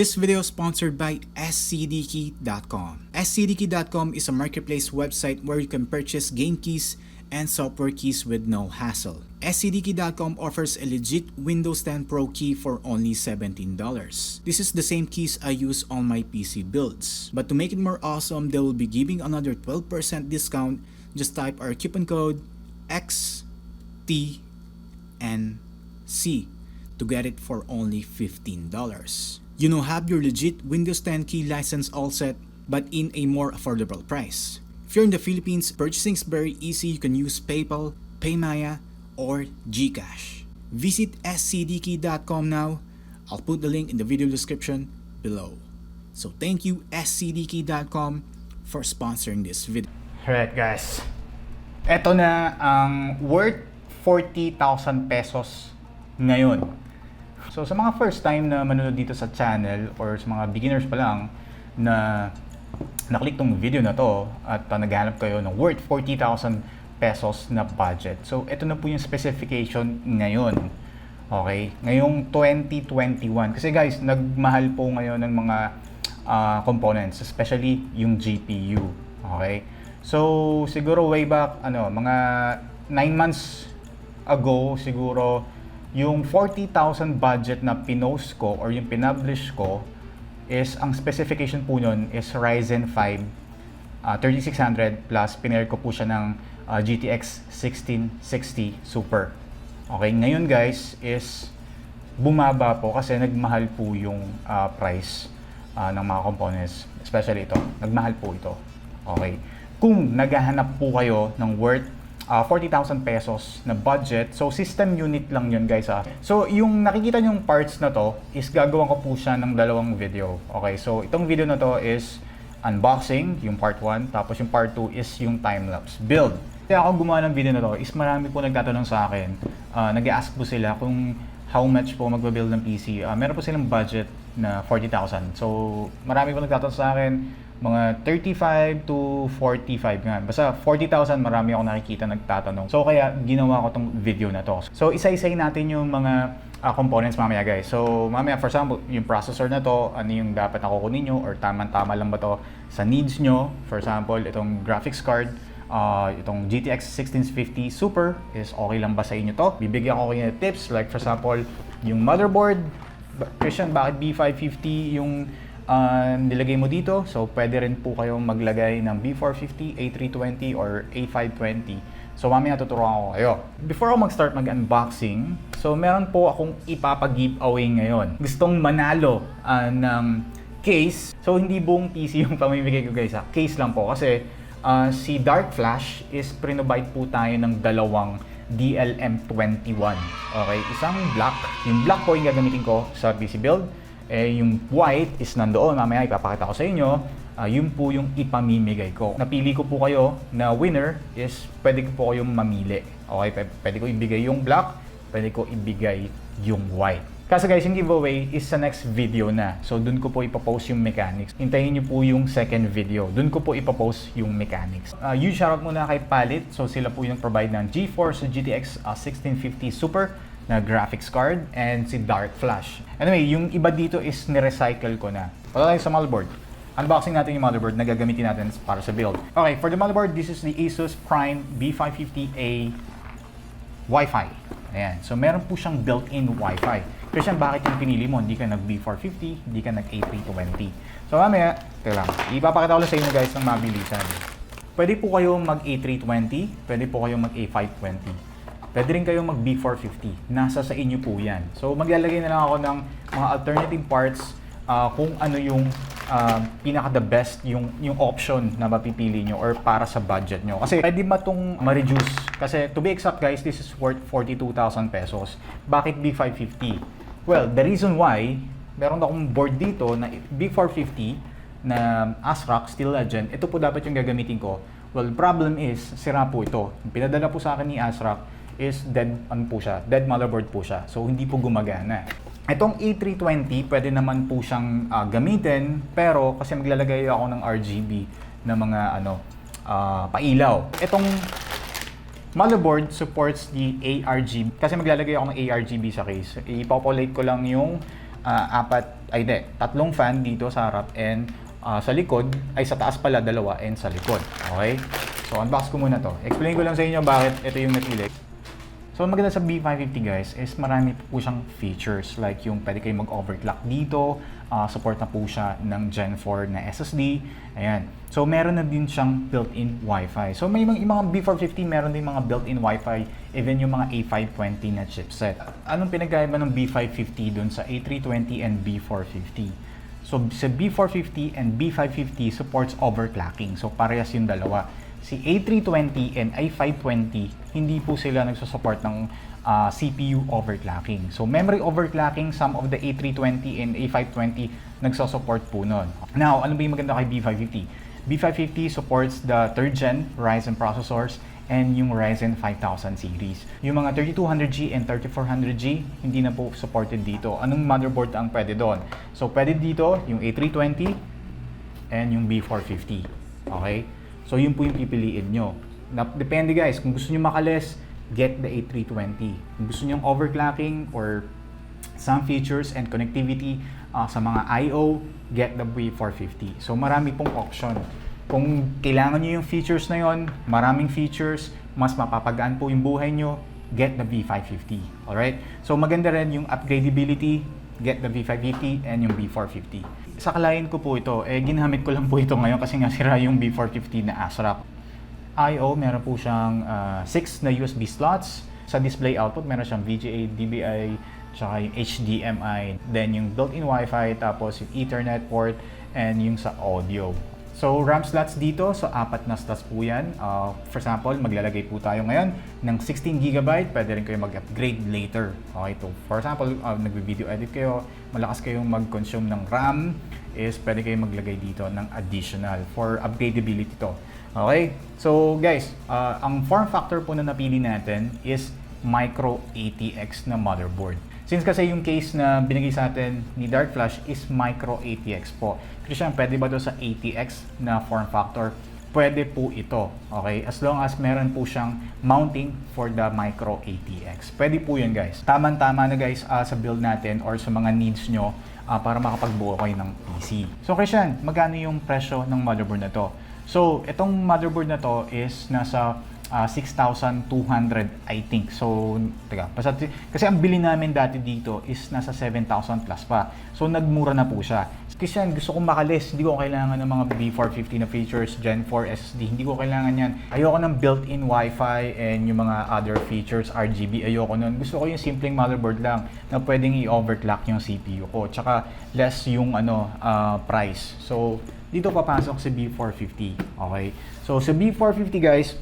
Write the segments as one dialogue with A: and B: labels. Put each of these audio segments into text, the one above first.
A: This video is sponsored by scdkey.com. scdkey.com is a marketplace website where you can purchase game keys and software keys with no hassle. scdkey.com offers a legit Windows 10 Pro key for only $17. This is the same keys I use on my PC builds. But to make it more awesome, they will be giving another 12% discount. Just type our coupon code XTNC to get it for only $15. You now have your legit Windows 10 key license all set, but in a more affordable price. If you're in the Philippines, purchasing is very easy. You can use PayPal, Paymaya, or GCash. Visit scdkey.com now. I'll put the link in the video description below. So thank you scdkey.com for sponsoring this video.
B: Alright guys, eto na ang worth 40,000 pesos ngayon. So sa mga first time na manonood dito sa channel or sa mga beginners pa lang na naklik tong video na to at naghahanap kayo ng worth 40,000 pesos na budget. So ito na po yung specification ngayon. Okay, ngayong 2021. Kasi guys, nagmahal po ngayon ng mga components, especially yung GPU. Okay? So siguro way back mga 9 months ago siguro yung 40,000 budget na pinost ko or yung pinublish ko is ang specification po nun is Ryzen 5 3600 plus pinair ko po siya ng GTX 1660 Super. Okay, ngayon guys is bumaba po kasi nagmahal po yung price ng mga components, especially ito. Nagmahal po ito. Okay. Kung naghahanap po kayo ng worth 40,000 pesos na budget, so system unit lang yun guys ha. So yung nakikita nyong parts na to is gagawa ko po siya ng dalawang video. Okay, so itong video na to is unboxing, yung part 1, tapos yung part 2 is yung time-lapse build. Kaya ako gumawa ng video na to is marami po nagtatanong sa akin, nag-ask po sila kung how much po magbabuild ng PC. Meron po silang budget na 40,000. So marami po nagtatanong sa akin, mga 35 to 45 nga. Basta 40,000 marami ako nakikita nagtatanong. So kaya ginawa ko tong video na to. So isa-isay natin yung mga components mamaya guys. So mamaya for example, yung processor na to, ano yung dapat na kukunin nyo or tama-tama lang ba to sa needs nyo. For example, itong graphics card, itong GTX 1650 Super is okay lang ba sa inyo to? Bibigyan ko kayo ng tips like for example, yung motherboard. Christian, bakit B550 yung nilagay mo dito? So pwede rin po kayong maglagay ng B450, A320 or A520. So mamaya tuturuan ko kayo. Before ako mag-start mag-unboxing, so meron po akong ipapag-giveaway ngayon. Gustong manalo ng case. So hindi buong PC yung pamimigay ko guys ha. Case lang po kasi si DarkFlash is provide po tayo ng dalawang DLM21. Okay, isang black. Yung black po yung gagamitin ko sa PC build. Yung white is nandoon, mamaya ipapakita ko sa inyo. Yun po yung ipamimigay ko. Napili ko po kayo na winner is pwede ko po kayong mamili. Okay, pwede ko ibigay yung black, pwede ko ibigay yung white. Kasi guys, yung giveaway is sa next video na. So dun ko po ipapost yung mechanics. Hintayin nyo po yung second video. Dun ko po ipapost yung mechanics. Huge shoutout muna kay Palit. So sila po yung provide ng GeForce GTX 1650 Super na graphics card and si DarkFlash. Anyway, yung iba dito is ni-recycle ko na. Pala tayo sa motherboard. Unboxing natin yung motherboard na gagamitin natin para sa build. Okay, for the motherboard, this is the Asus Prime B550A wifi. Ayan. So meron po siyang built-in wifi. Christian, bakit yung pinili mo? Hindi ka nag-B450, hindi ka nag-A320. So mamaya, lang. Ipapakita ko lang sa inyo guys ng mabilisan. Pwede po kayong mag-A320, pwede po kayong mag-A520. Pwede rin kayong mag-B450. Nasa sa inyo po yan. So maglalagay na lang ako ng mga alternative parts kung ano yung pinaka-the best yung option na mapipili nyo or para sa budget nyo. Kasi pwede ba itong ma-reduce? Kasi to be exact guys, this is worth 42,000 pesos. Bakit B550? Well, the reason why, meron akong board dito na B450 na ASRock Steel Legend. Ito po dapat yung gagamitin ko. Well, the problem is, sira po ito. Yung pinadala po sa akin ni ASRock is dead motherboard po siya. So hindi po gumagana. Itong A320 pwede naman po siyang gamitin, pero kasi maglalagay ako ng RGB na mga pailaw. Itong motherboard supports the ARGB kasi maglalagay ako ng ARGB sa case. Ipopulate ko lang yung 4 tatlong fan dito sa harap and sa likod, ay sa taas pala, dalawa and sa likod. Okay? So, unbox ko muna to. Explain ko lang sa inyo bakit ito yung napili. So, ang maganda sa B550 guys is marami po siyang features like yung pwede kayo mag-overclock dito, support na po siya ng Gen 4 na SSD. Ayan. So, meron na din siyang built-in wifi. So, may mga B450 meron din mga built-in wifi, even yung mga A520 na chipset. Anong pinagkaiba ng B550 dun sa A320 and B450? So, sa B450 and B550 supports overclocking. So, parehas yung dalawa. Si A320 and A520, hindi po sila nagsusupport ng CPU overclocking. So, memory overclocking, some of the A320 and A520 nagsusupport po nun. Now, ano ba yung maganda kay B550? B550 supports the 3rd gen Ryzen processors and yung Ryzen 5000 series. Yung mga 3200G and 3400G, hindi na po supported dito. Anong motherboard ang pwede doon? So, pwede dito yung A320 and yung B450. Okay? So, yun po yung pipiliin nyo. Depende guys, kung gusto nyo makalis, get the A320. Kung gusto nyo overclocking or some features and connectivity sa mga I/O, get the B450. So, marami pong option. Kung kailangan nyo yung features na yon, maraming features, mas mapapagaan po yung buhay nyo, get the B550. Alright? So, maganda rin yung upgradability, get the B550 and yung B450. Sa client ko po ito, ginamit ko lang po ito ngayon kasi nga sira yung B450 na ASRock. I/O, meron po siyang 6 na USB slots. Sa display output, meron siyang VGA, DBI, tsaka yung HDMI. Then yung built-in Wi-Fi, tapos yung Ethernet port, and yung sa audio. So, RAM slots dito, so 4 na slots po yan. For example, maglalagay po tayo ngayon ng 16GB, pwede rin kayo mag-upgrade later. Okay, to for example, nagbe-video edit kayo, malakas kayong mag-consume ng RAM, is pwede kayo maglagay dito ng additional for upgradability to. Okay, so guys, ang form factor po na napili natin is Micro ATX na motherboard. Since kasi yung case na binigay sa atin ni DarkFlash is Micro ATX po. Christian, pwede ba doon sa ATX na form factor? Pwede po ito. Okay? As long as meron po siyang mounting for the Micro ATX. Pwede po yun guys. Tama-tama na guys sa build natin or sa mga needs nyo para makapagbuo kayo ng PC. So Christian, magkano yung presyo ng motherboard na to? So, itong motherboard na to is nasa 6,200 I think. So, teka, kasi ang bili namin dati dito is nasa 7,000 plus pa. So, nagmura na po siya. Kasi yan, gusto kong makalis. Hindi ko kailangan ng mga B450 na features, Gen 4 SSD. Hindi ko kailangan yan. Ayoko ng built-in Wi-Fi and yung mga other features, RGB. Ayoko nun. Gusto ko yung simpleng motherboard lang na pwedeng i-overclock yung CPU ko. Tsaka less yung price. So, dito papasok si B450. Okay? So, sa B450 guys,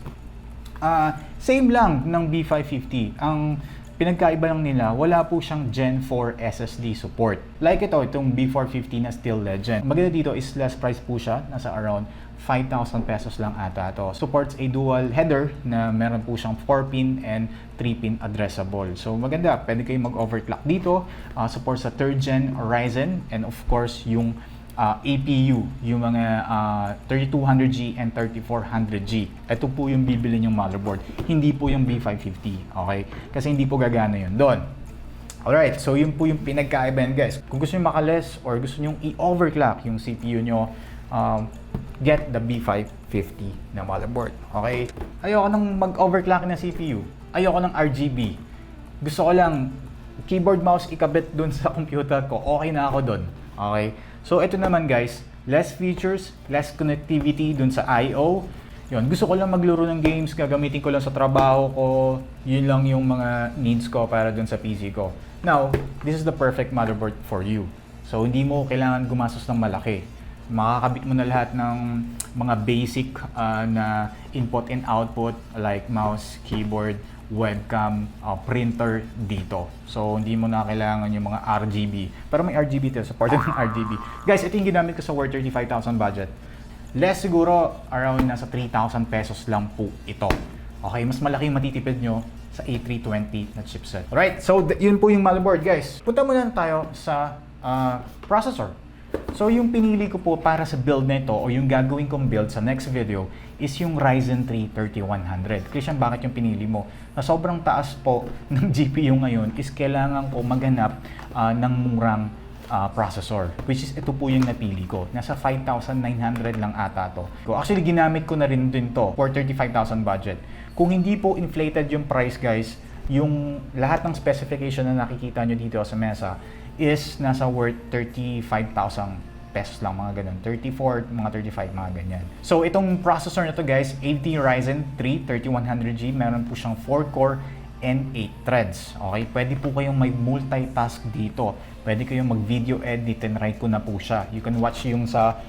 B: same lang ng B550. Ang pinagkaiba lang nila, wala po siyang Gen 4 SSD support. Like itong B450 na Steel Legend. Maganda dito is less price po siya. Nasa around 5,000 pesos lang ata to. Supports a dual header na meron po siyang 4-pin and 3-pin addressable. So maganda, pwede kayong mag-overclock dito. Supports sa 3rd gen Ryzen and of course yung APU, yung mga 3200G and 3400G. Ito po yung bibili yung motherboard, hindi po yung B550, okay? Kasi hindi po gagana yun doon. Alright, so yun po yung pinagkaiba guys. Kung gusto nyo makalis or gusto nyo i-overclock yung CPU nyo, get the B550 na motherboard, okay? Ayoko nang mag-overclock na CPU. Ayoko ng RGB. Gusto ko lang keyboard mouse ikabit dun sa computer ko. Okay na ako dun, okay? So, ito naman guys, less features, less connectivity dun sa I/O. Yun, gusto ko lang maglaro ng games, gagamitin ko lang sa trabaho ko. Yun lang yung mga needs ko para dun sa PC ko. Now, this is the perfect motherboard for you. So, hindi mo kailangan gumastos ng malaki. Makakabit mo na lahat ng mga basic na input and output like mouse, keyboard, webcam, printer dito. So, hindi mo na kailangan yung mga RGB. Pero may RGB to, supported ng RGB. Guys, ito yung ginamit ko sa worth 35,000 budget. Less siguro, around nasa 3,000 pesos lang po ito. Okay, mas malaki yung matitipid nyo sa A320 na chipset. Alright, so yun po yung motherboard guys. Punta muna tayo sa processor. So yung pinili ko po para sa build nito o yung gagawin kong build sa next video is yung Ryzen 3 3100. Christian, bakit yung pinili mo? Na sobrang taas po ng GPU ngayon is kailangan ko maghanap ng murang processor, which is ito po yung napili ko. Nasa 5,900 lang ata to. Actually, ginamit ko na rin din to for 35,000 budget. Kung hindi po inflated yung price, guys, yung lahat ng specification na nakikita nyo dito sa mesa is nasa worth 35,000 pesos lang, mga ganun. 34, mga 35, mga ganyan. So, itong processor na to, guys, AMD Ryzen 3 3100G, meron po siyang 4-core and 8 threads. Okay? Pwede po kayong may multitask dito. Pwede kayong mag-video edit, tinry ko na po siya. You can watch yung sa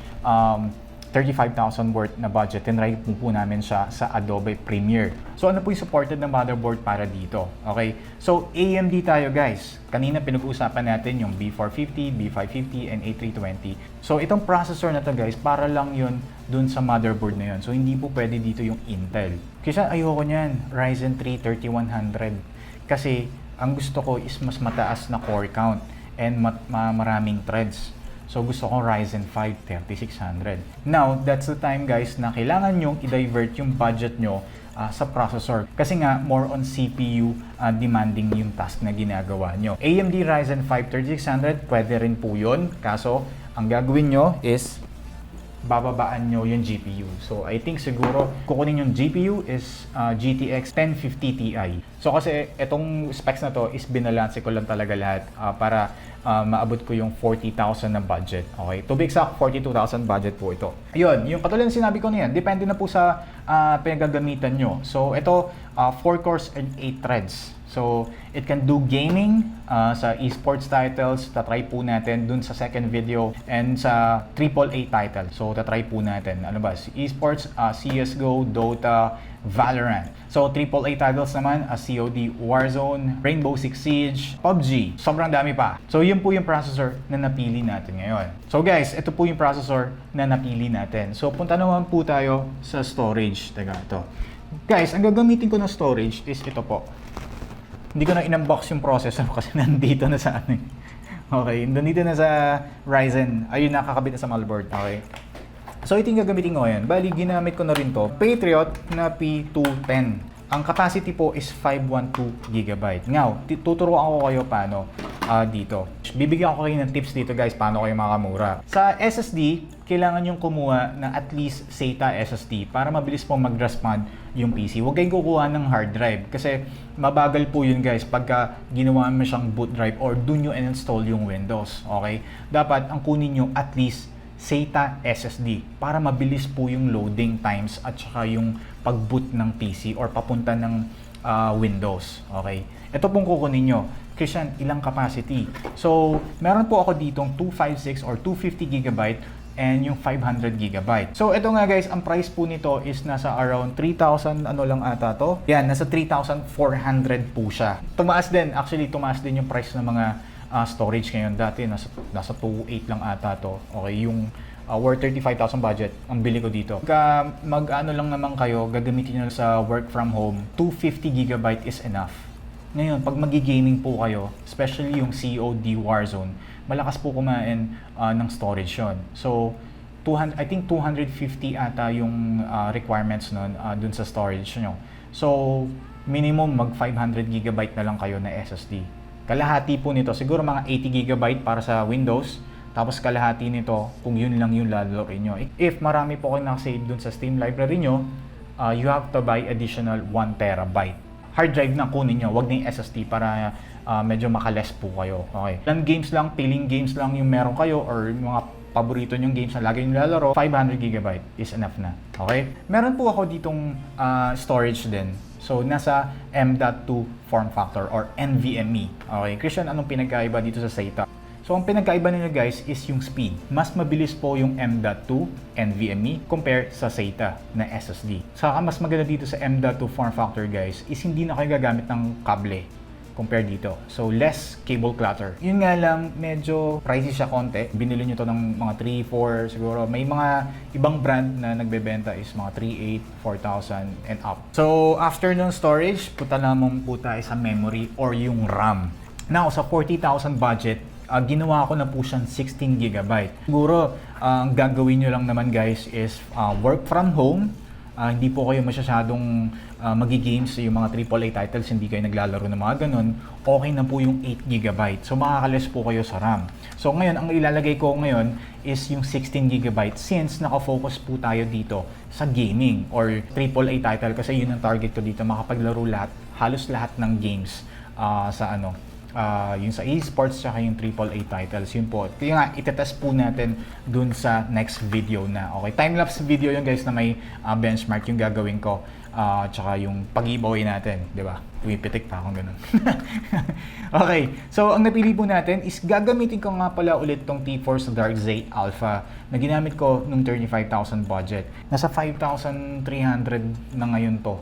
B: 35,000 worth na budget, tinry po namin siya sa Adobe Premiere. So ano po yung supported na motherboard para dito? Okay? So AMD tayo, guys. Kanina pinag-uusapan natin yung B450, B550, and A320. So itong processor na to, guys, para lang yun dun sa motherboard na yun. So hindi po pwede dito yung Intel. Kasi ayoko niyan, Ryzen 3 3100. Kasi ang gusto ko is mas mataas na core count and maraming threads. So gusto ko Ryzen 5 3600. Now, that's the time, guys, na kailangan nyong i-divert yung budget nyo sa processor. Kasi nga, more on CPU demanding yung task na ginagawa nyo. AMD Ryzen 5 3600, pwede rin po yun. Kaso, ang gagawin nyo is bababaan nyo yung GPU. So, I think siguro kukunin yung GPU is GTX 1050 Ti. So, kasi itong specs na to is binalanse ko lang talaga lahat para maabot ko yung 40,000 na budget. Okay? To be exact, 42,000 budget po ito. Ayun, yung katulad ng sinabi ko na yan, depende na po sa pinagagamitan nyo. So, ito, 4 cores and 8 threads. So, it can do gaming sa esports titles. Tatry po natin dun sa second video, and sa AAA title. So, tatry po natin. Ano ba? Esports, CSGO, Dota, Valorant. So, AAA titles naman, COD, Warzone, Rainbow Six Siege, PUBG. Sobrang dami pa. So, yun po yung processor na napili natin ngayon. So, guys, ito po yung processor na napili natin. So, punta naman po tayo sa storage. Teka, ito. Guys, ang gagamitin ko na storage is ito po. Hindi ko na in-unbox yung processor kasi nandito na sa ano. Okay, nandito na sa Ryzen. Ayun, nakakabit na sa motherboard. Okay. So, ito yung gagamitin ko ngayon. Bali, ginamit ko na rin to. Patriot na P210. Ang capacity po is 512GB. Now, tuturuan ko kayo paano dito. Bibigyan ko kayo ng tips dito, guys, paano kayo makamura. Sa SSD, kailangan yung kumuha ng at least SATA SSD para mabilis po mag-respond yung PC. Huwag kayong kukuha ng hard drive kasi mabagal po yun, guys, pagka ginawa mo siyang boot drive or dun nyo install yung Windows. Okay? Dapat ang kunin nyo at least SATA SSD para mabilis po yung loading times at saka yung pag-boot ng PC or papunta ng Windows. Okay? Ito pong kukunin nyo. Xtian, ilang capacity? So, meron po ako ditong 256 or 250GB and yung 500GB. So, ito nga, guys, ang price po nito is nasa around 3,000 ano lang ata to. Yan, nasa 3,400 po siya. Tumaas din, actually tumaas din yung price ng mga storage ngayon. Dati nasa 2.8 lang ata to. Okay, yung worth 35,000 budget ang bili ko dito. Mag-ano lang naman kayo, gagamitin nyo sa work from home, 250GB is enough. Ngayon, pag magi-gaming po kayo, especially yung COD Warzone, malakas po kumain ng storage yun. So, I think 250 ata yung requirements nun dun sa storage nyo. So, minimum mag 500GB na lang kayo na SSD. Kalahati po nito, siguro mga 80GB para sa Windows, tapos kalahati nito kung yun lang yung lalaroin nyo. If marami po kayo nakasave dun sa Steam library nyo, you have to buy additional 1TB. Hard drive na kunin nyo, wag na yung SSD para medyo makaless po kayo. Okay. Ilang games lang, piling games lang yung meron kayo or mga paborito nyong games na lagi yung lalaro, 500GB is enough na. Okay? Meron po ako ditong storage din. So, nasa M.2 form factor or NVMe. Okay? Xtian, anong pinagkaiba dito sa SATA? So, ang pinagkaiba nila, guys, is yung speed. Mas mabilis po yung M.2 NVMe compare sa SATA na SSD. Saka mas maganda dito sa M.2 form factor, guys, is hindi na kayo gagamit ng kable compare dito. So, less cable clutter. Yun nga lang, medyo pricey siya konti. Binili nyo to ng mga 3, 4 siguro. May mga ibang brand na nagbebenta is mga 3,800, 4,000 and up. So, after ng storage, punta naman po tayo sa memory or yung RAM. Now, sa 40,000 budget, ginawa ko na po siyang 16GB. Siguro, ang gagawin nyo lang naman, guys, is work from home. Hindi po kayo masyadong magi-games, yung mga AAA titles, hindi kayo naglalaro ng mga ganun, okay na po yung 8GB. So makakalis po kayo sa RAM. So ngayon, ang ilalagay ko ngayon is yung 16GB since nakafocus po tayo dito sa gaming or AAA title kasi yun ang target ko dito, makapaglaro halos lahat ng games sa yung sa esports tsaka yung AAA titles, yun po. Kaya nga, itetest po natin dun sa next video na. Okay, time-lapse video yun guys na may benchmark yung gagawin ko. Tsaka yung pag-giveaway natin, di ba? Pumipitik pa akong ganun. Okay, so ang napili po natin is gagamitin ko nga pala ulit tong Tforce Dark Z Alpha na ginamit ko nung 35,000 budget. Nasa 5,300 na ngayon to.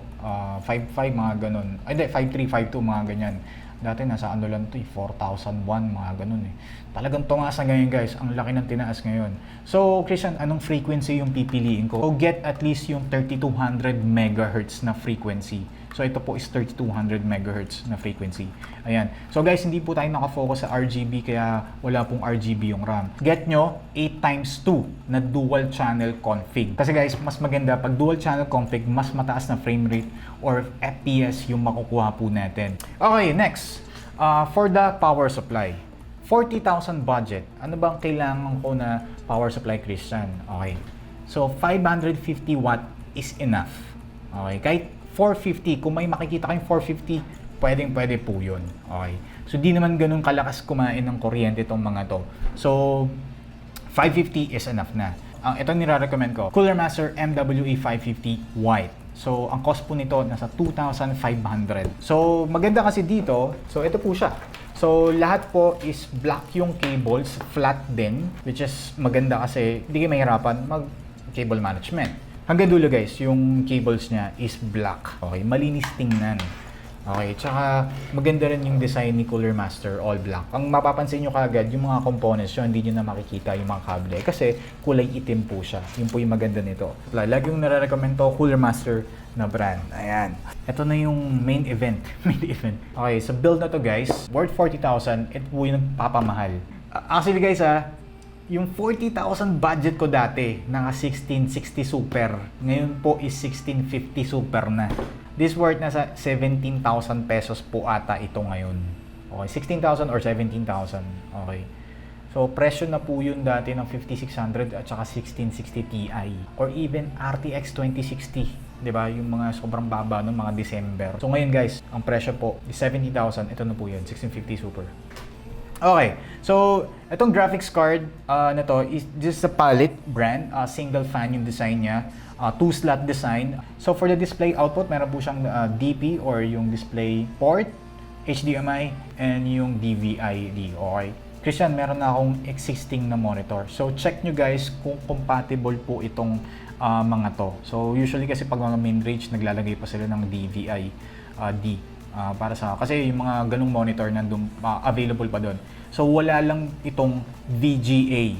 B: 5,500 mga ganun. Ay, hindi, 5,352 mga ganyan. Dati nasa ano lang to, 4,001 mga ganun eh. Talagang tumaas na ngayon guys, ang laki ng tinaas ngayon. So Christian, anong frequency yung pipiliin ko? So get at least yung 3200 MHz na frequency. So ito po is 3200 MHz na frequency. Ayan. So guys, hindi po tayo nakafocus sa RGB kaya wala pong RGB yung RAM. Get nyo 8x2 na dual channel config. Kasi guys, mas maganda pag dual channel config, mas mataas na frame rate or FPS yung makukuha po natin. Okay, next. For the power supply. 40,000 budget. Ano bang kailangan ko na power supply, Christian? Okay. So 550 watt is enough. Okay. Kahit 450, kung may makikita kayong 450, pwede po yun. Okay. So, di naman ganun kalakas kumain ng kuryente itong mga to. So, 550 is enough na. Ito nire-recommend ko, Cooler Master MWE 550 White. So, ang cost po nito nasa 2,500. So, maganda kasi dito, so ito po siya. So, lahat po is black yung cables, flat din, which is maganda kasi hindi kayo mahirapan mag-cable management. Hanggang dulo guys, yung cables niya is black. Okay, malinis tingnan. Okay, tsaka maganda rin yung design ni Cooler Master, all black. Ang mapapansin nyo kagad, yung mga components nyo, hindi nyo na makikita yung mga kable kasi kulay itim po siya. Yun po yung maganda nito. Lagi yung nare-recommend to, Cooler Master na brand. Ayan. Ito na yung main event. Okay, so build na to guys, worth 40,000, ito po yung nagpapamahal. Actually guys yung 40,000 budget ko dati, naka 1660 Super. Ngayon po is 1650 Super na. This worth nasa 17,000 pesos po ata ito ngayon. Okay, 16,000 or 17,000. Okay. So, presyo na po yun dati ng 5600 at saka 1660 Ti. Or even RTX 2060. Diba? Yung mga sobrang baba ng mga December. So, ngayon guys, ang presyo po is 70,000. Ito na po yun, 1650 Super. Okay, so itong graphics card na to is just a Palit brand, single fan yung design niya, 2-slot design. So for the display output, meron po siyang DP or yung display port, HDMI, and yung DVI-D. Okay, Christian, meron na akong existing na monitor. So check nyo guys kung compatible po itong mga to. So usually kasi pag mga main range, naglalagay pa sila ng DVI-D. Para sa kasi yung mga ganung monitor nandun available pa doon. So wala lang itong VGA.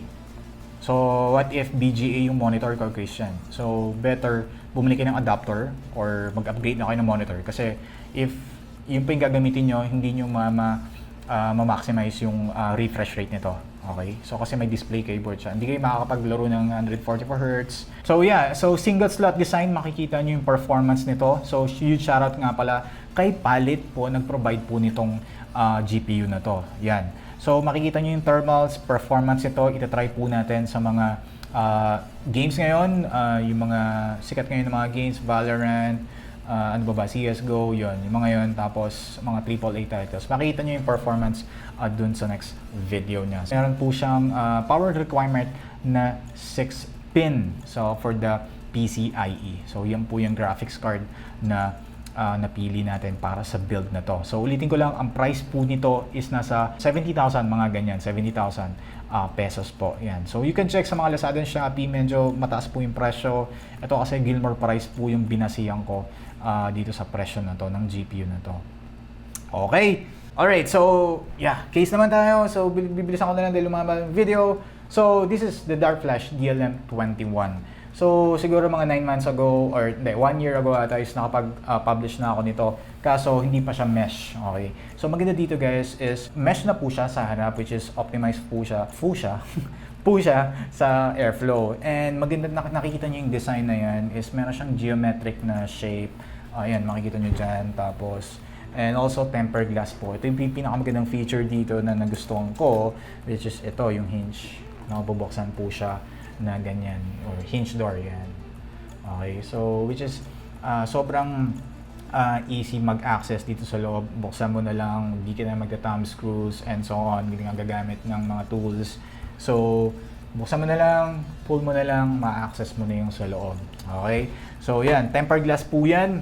B: So what if VGA yung monitor ko, Christian? So better bumili kayo ng adapter or mag-upgrade na kayo ng monitor kasi if yun pa yung gagamitin nyo, hindi nyo ma-maximize yung refresh rate nito. Okay? So kasi may display keyboard siya. Hindi kayo makakapaglaro ng 144Hz. So yeah, so single slot design, makikita nyo yung performance nito. So huge shoutout nga pala kay Palit po, nag-provide po nitong GPU na to. Yan. So makikita nyo yung thermals, performance nito. Itatry po natin sa mga games ngayon. Yung mga sikat ngayon ng mga games, Valorant, ano ba, CSGO, yun. Yung mga yun. Tapos mga AAA titles. Makikita nyo yung performance dun sa next video niya. Meron po siyang power requirement na 6-pin. So for the PCIe. So yan po yung graphics card na napili natin para sa build na to. So ulitin ko lang, ang price po nito is nasa 70,000 mga ganyan, 70,000 pesos po. Yan. So you can check sa mga Lazada and Shopee, medyo mataas po yung presyo. Ito kasi Gilmore price po yung binasihan ko dito sa presyo na to ng GPU na to. Okay. Alright, so yeah, case naman tayo. So bibilisan ko na lang dahil lumabas yung video. So this is the DarkFlash DLM21. So, siguro mga 9 months ago, or hindi, 1 year ago ata is nakapag-publish na ako nito. Kaso, hindi pa siya mesh. Okay. So, maganda dito guys is mesh na po siya sa harap, which is optimized po siya sa airflow. And maganda nakikita niyo yung design na yan is meron siyang geometric na shape. Ayan, makikita nyo dyan. Tapos, and also tempered glass po. Ito yung pinakamagandang feature dito na nagustuhan ko, which is ito, yung hinge. Nakabubuksan po siya na ganyan, or hinge door, yan. Okay, so which is sobrang easy mag-access dito sa loob. Buksan mo na lang, hindi ka na magta-thumb screws and so on, hindi ka gagamit ng mga tools. So, buksan mo na lang, pull mo na lang, ma-access mo na yung sa loob. Okay, so yan, tempered glass po yan.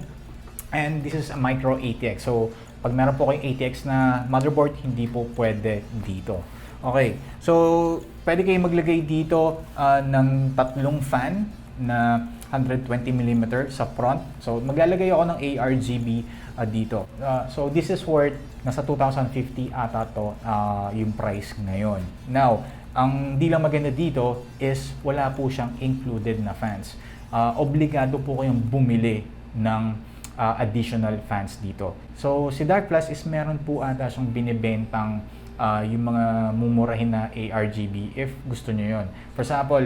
B: And this is a micro ATX. So, pag meron po kayong ATX na motherboard, hindi po pwede dito. Okay. So, pwede kayong maglagay dito ng tatlong fan na 120mm sa front. So, maglalagay ako ng ARGB dito. So, this is worth nasa 2,050 ata to yung price ngayon. Now, ang di lang maganda dito is wala po siyang included na fans. Obligado po kayong bumili ng additional fans dito. So, si DarkFlash is meron po ata siyang binibentang yung mga mumurahin na ARGB if gusto nyo yon. For example,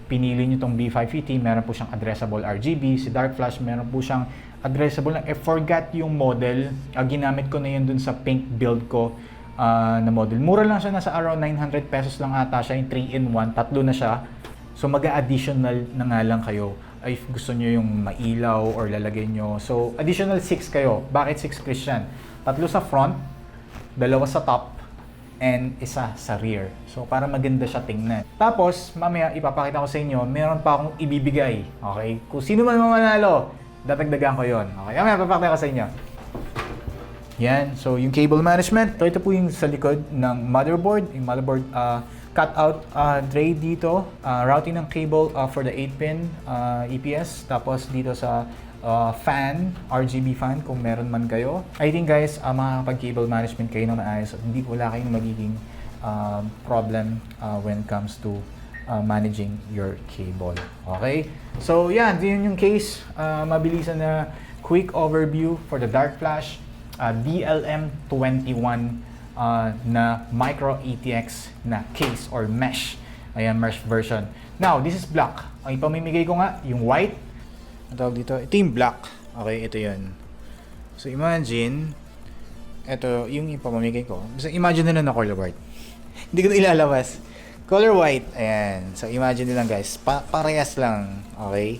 B: pinili nyo tong B550, meron po siyang addressable RGB. Si DarkFlash, meron po siyang addressable na, forgot yung model. Ginamit ko na yun dun sa pink build ko na model. Mura lang siya, nasa around 900 pesos lang ata siya, yung 3-in-1, tatlo na siya. So, mag-additional na nga lang kayo if gusto nyo yung mailaw or lalagay nyo. So, additional 6 kayo. Bakit 6, Christian? Tatlo sa front, dalawa sa top, and isa sa rear. So, para maganda siya tingnan. Tapos, mamaya ipapakita ko sa inyo, meron pa akong ibibigay. Okay? Kung sino man manalo, dadagdagan ko yon. Okay? Mamaya ipapakita ko sa inyo. Yan. So, yung cable management. So, ito po yung sa likod ng motherboard. Yung motherboard cutout tray dito. Routing ng cable for the 8-pin EPS. Tapos, dito sa fan, RGB fan kung meron man kayo. I think guys, makakapag-cable management kayo ng maayos at hindi wala kayong magiging problem when it comes to managing your cable. Okay? So yan, yun yung case. Mabilisan na quick overview for the DarkFlash DLM21 na micro ATX na case or mesh. Ayan, mesh version. Now, this is black. Ang ipamimigay ko nga, yung white. Ang tawag dito, ito yung black. Okay, ito yun. So, imagine, ito yung ipamamigay ko. So, imagine nila na color white. Hindi ko na ilalabas. Color white, ayan. So, imagine nila guys, parehas lang. Okay?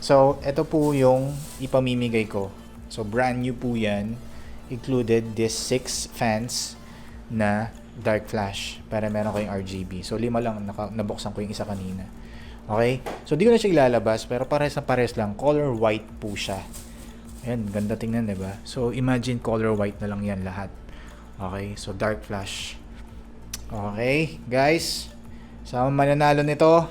B: So, ito po yung ipamimigay ko. So, brand new po yan. Included this 6 fans na DarkFlash para meron kayong RGB. So, 5 lang. Nabuksan ko yung isa kanina. Okay? So, di ko na siya ilalabas, pero pares na pares lang. Color white po siya. Ayan, ganda tingnan, diba? So, imagine color white na lang yan lahat. Okay? So, DarkFlash. Okay, guys. Sa mananalo nito,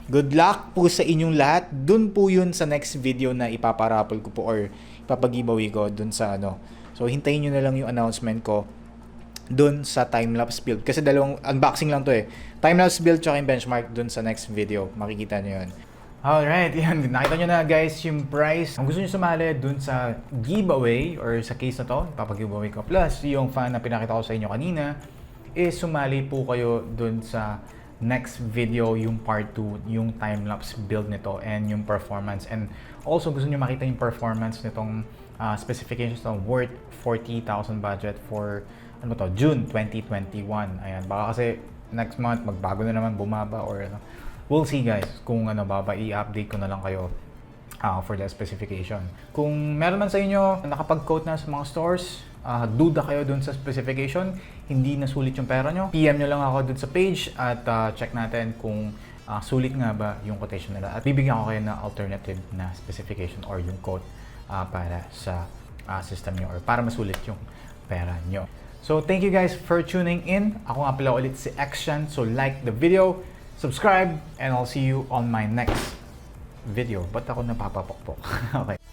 B: good luck po sa inyong lahat. Dun po yun sa next video na ipaparapol ko po or ipapag-giveaway ko dun sa ano. So, hintayin nyo na lang yung announcement ko dun sa time-lapse build. Kasi dalawang unboxing lang to eh. Time-lapse build tsaka yung benchmark dun sa next video. Makikita nyo yun. Alright, yan. Nakita nyo na guys yung price. Kung gusto nyo sumali dun sa giveaway or sa case na to, ipapag-giveaway ko. Plus, yung fan na pinakita ko sa inyo kanina, is sumali po kayo dun sa next video, yung part 2, yung time-lapse build nito and yung performance. And also, gusto nyo makita yung performance nitong specifications na worth 40,000 budget for ano to, June 2021. Ayan, baka kasi next month magbago na naman, bumaba or ano. We'll see guys kung ano ba, i-update ko na lang kayo for the specification. Kung meron man sa inyo nakapag-quote na sa mga stores, duda kayo dun sa specification, hindi nasulit yung pera nyo, PM nyo lang ako dun sa page at check natin kung sulit nga ba yung quotation nila. At bibigyan ko kayo na alternative na specification or yung quote para sa system nyo or para masulit yung pera nyo. So, thank you guys for tuning in. Ako nga pala ulit si Xtian. So, like the video, subscribe, and I'll see you on my next video. Ba't ako napapapokpok? Okay.